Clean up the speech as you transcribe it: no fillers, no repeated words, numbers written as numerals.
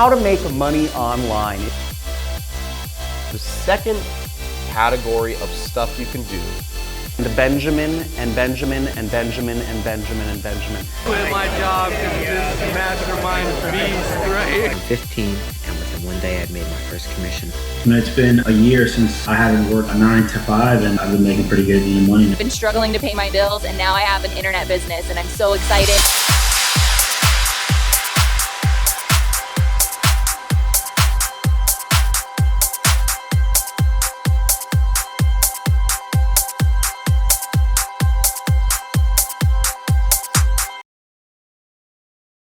how to make money online. The second category of stuff you can do. The Benjamin and Benjamin and Benjamin and Benjamin and Benjamin. Quit my job because this mastermind beast, right? I'm 15, and within one day I'd made my first commission. It's been a year since I haven't worked a 9 to 5, and I've been making pretty good money. I've been struggling to pay my bills, and now I have an internet business, and I'm so excited.